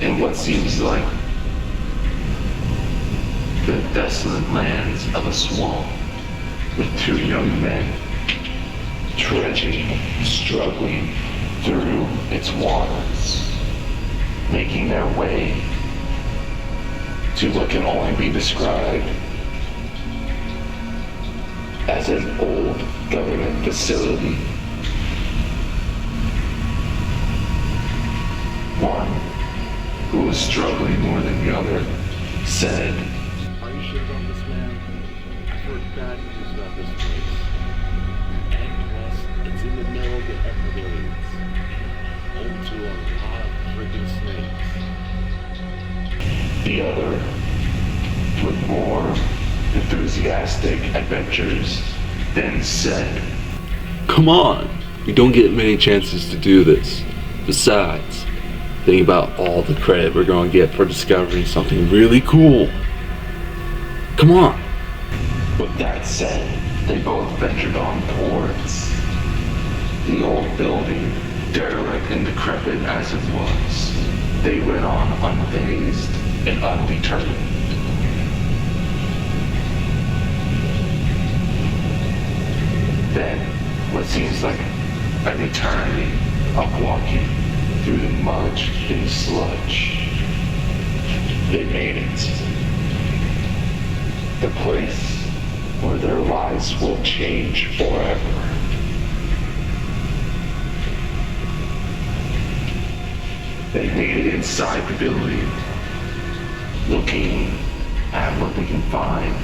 in what seems like the desolate lands of a swamp, with two young men trudging, struggling through its waters, making their way to what can only be described as an old government facility. One, who was struggling more than the other, said, "Are you sure about this, man? I've heard bad news about this place. And plus, it's in the middle of the Everglades, home to a lot of freaking snakes." The other, with more enthusiastic adventures, then said, Come on, you don't get many chances to do this. Besides, think about all the credit we're going to get for discovering something really cool. Come on. With that said, they both ventured on towards the old building, derelict and decrepit as it was. They went on unfazed and undetermined. Then, what seems like an eternity of walking through the mud and sludge, they made it. The place where their lives will change forever. They made it inside the building, looking at what they can find,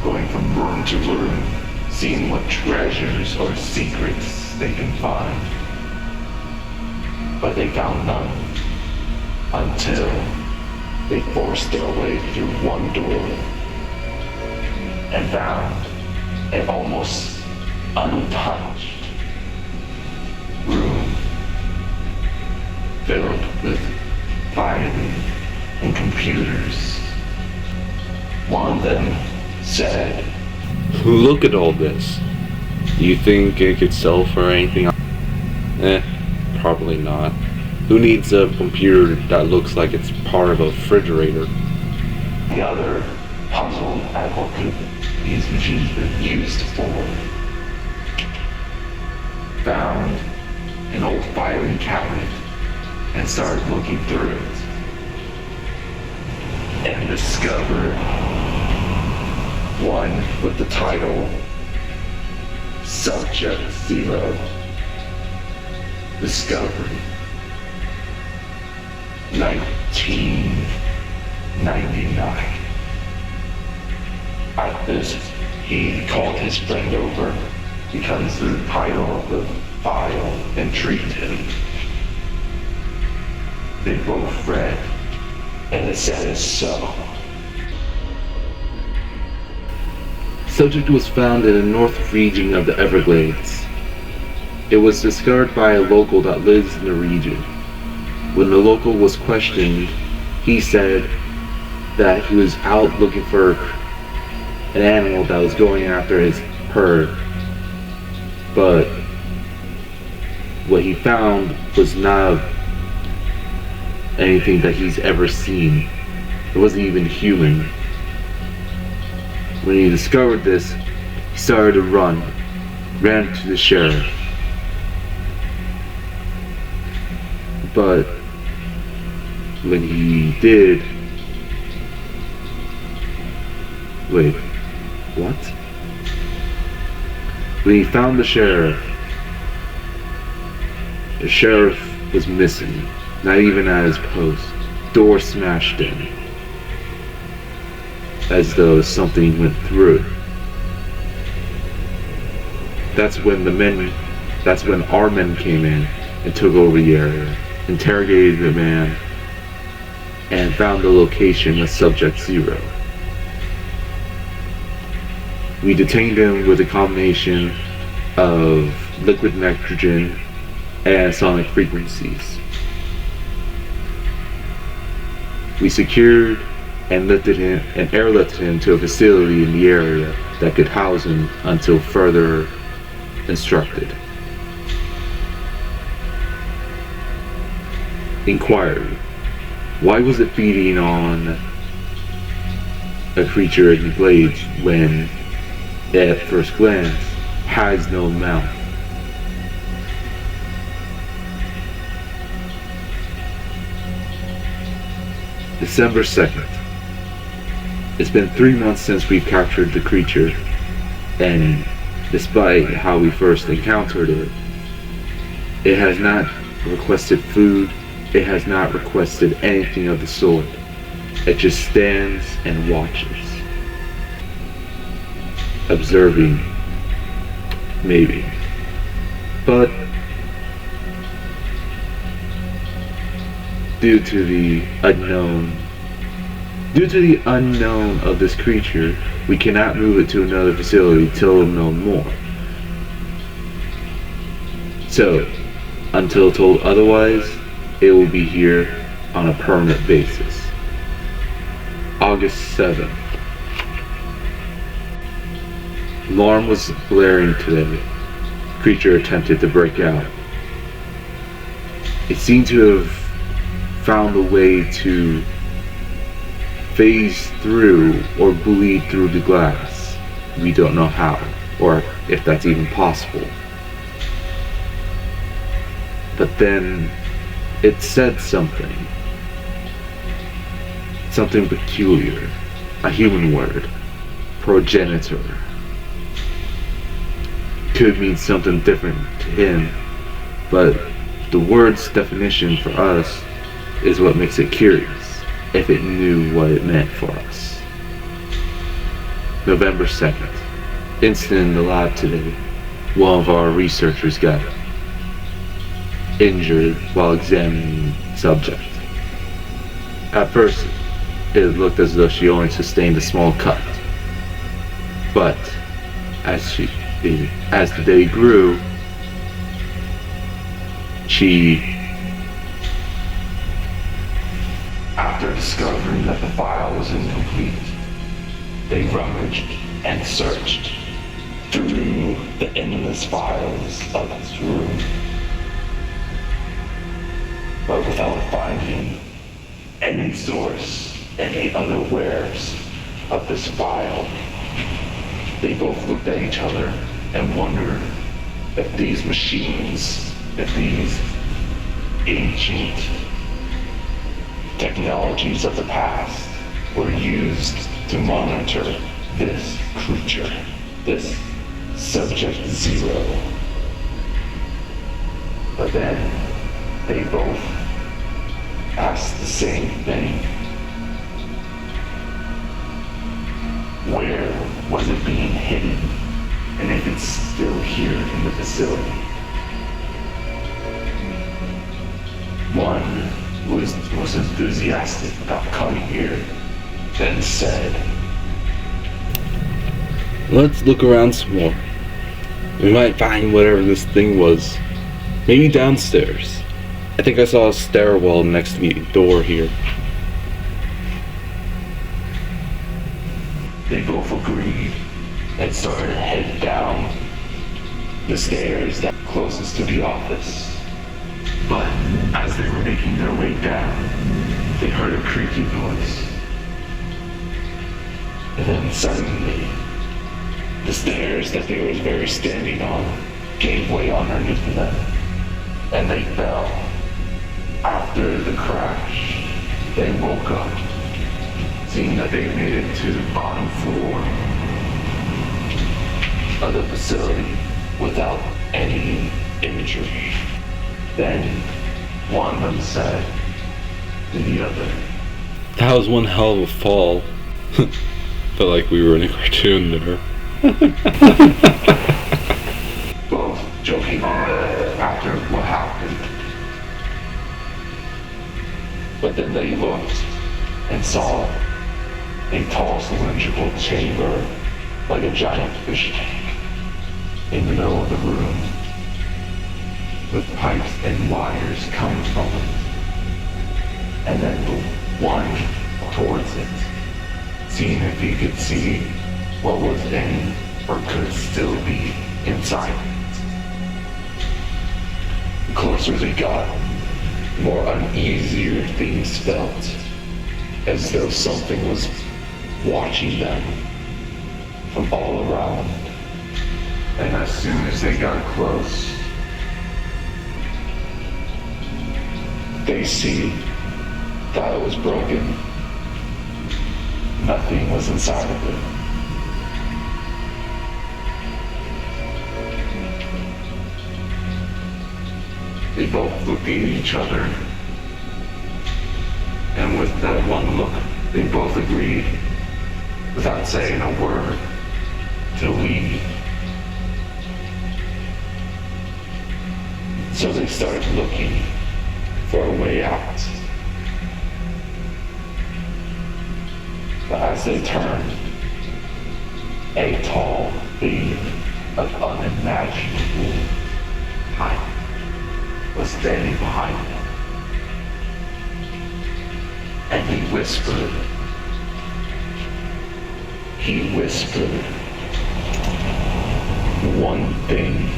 going from room to room, seeing what treasures or secrets they can find. But they found none until they forced their way through one door and found an almost untouched room filled with filing and computers. One of them said, Look at all this. Do you think it could sell for anything? Probably not. Who needs a computer that looks like it's part of a refrigerator? The other, puzzled at what could these machines be used for, found an old filing cabinet and started looking through it, and discovered one with the title Subject Zero, Discovery, 1999. At this, he called his friend over because the title of the file intrigued him. They both read, and it said as so. Subject was found in the north region of the Everglades. It was discovered by a local that lives in the region. When the local was questioned, he said that he was out looking for an animal that was going after his herd. But what he found was not anything that he's ever seen. It wasn't even human. When he discovered this, he started to ran to the sheriff. But when he did, what? When he found the sheriff was missing, not even at his post. Door smashed in, as though something went through it. That's when our men came in and took over the area, interrogated the man, and found the location of Subject Zero. We detained him with a combination of liquid nitrogen and sonic frequencies. We secured and airlifted him to a facility in the area that could house him until further instructed. Inquiry. Why was it feeding on a creature in the glades when it, at first glance, has no mouth? December 2nd. It's been 3 months since we've captured the creature, and despite how we first encountered it, it has not requested food, it has not requested anything of the sort. It just stands and watches. Observing, maybe. But due to the unknown of this creature, we cannot move it to another facility till known more. So, until told otherwise, it will be here on a permanent basis. August 7th. Alarm was blaring today. Creature attempted to break out. It seemed to have found a way to phase through or bleed through the glass. We don't know how, or if that's even possible. But then it said something peculiar, a human word, Progenitor. Could mean something different to him, but the word's definition for us is what makes it curious, if it knew what it meant for us. November 2nd. Incident in the lab today. One of our researchers got injured while examining the subject. At first, it looked as though she only sustained a small cut. But as the day grew, After discovering that the file was incomplete, they rummaged and searched through the endless files of his room, but without finding any source, any unawares of this file. They both looked at each other and wondered if these machines, if these ancient technologies of the past were used to monitor this creature, this Subject Zero. But then they both asked the same thing. Where was it being hidden? And if it's still here in the facility? One who was most enthusiastic about coming here then said, let's look around some more. We might find whatever this thing was. Maybe downstairs. I think I saw a stairwell next to the door here. They both agreed and started to head down the stairs that closest to the office. But as they were making their way down, they heard a creaking noise. And then suddenly, the stairs that they were standing on gave way underneath them, and they fell. After the crash, they woke up, seeing that they made it to the bottom floor of the facility without any injury. Then one of them said to the other, That was one hell of a fall. Felt like we were in a cartoon there. both joking after what happened. But then they looked and saw a tall cylindrical chamber like a giant fish tank in the middle of the room, with pipes and wires coming from it, and then one towards it, seeing if he could see what was in or could still be inside it. The closer they got, the more uneasier things felt, as though something was watching them from all around. And as soon as they got close, they see that it was broken. Nothing was inside of it. They both looked at each other, and with that one look, they both agreed, without saying a word, to leave. So they started looking for a way out. But as they turned, a tall being of unimaginable height was standing behind them. And he whispered, one thing.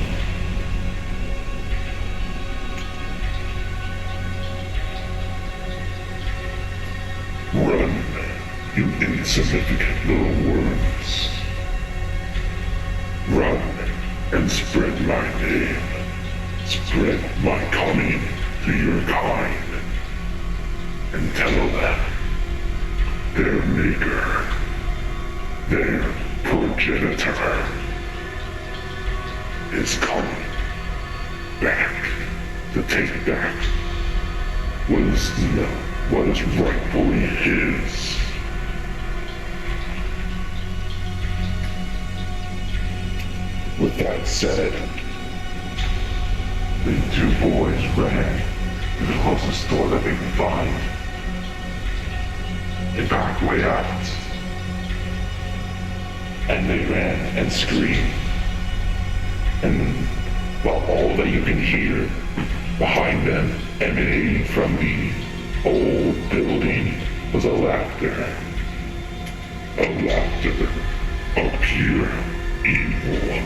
Run, you insignificant little worms. Run and spread my name. Spread my coming to your kind. And tell them their maker, their progenitor, is coming back to take back what is rightfully his. With that said, the two boys ran to the closest door that they could find. They backed way out. And they ran and screamed. And while all that you can hear behind them emanating from the old building was a laughter of pure evil.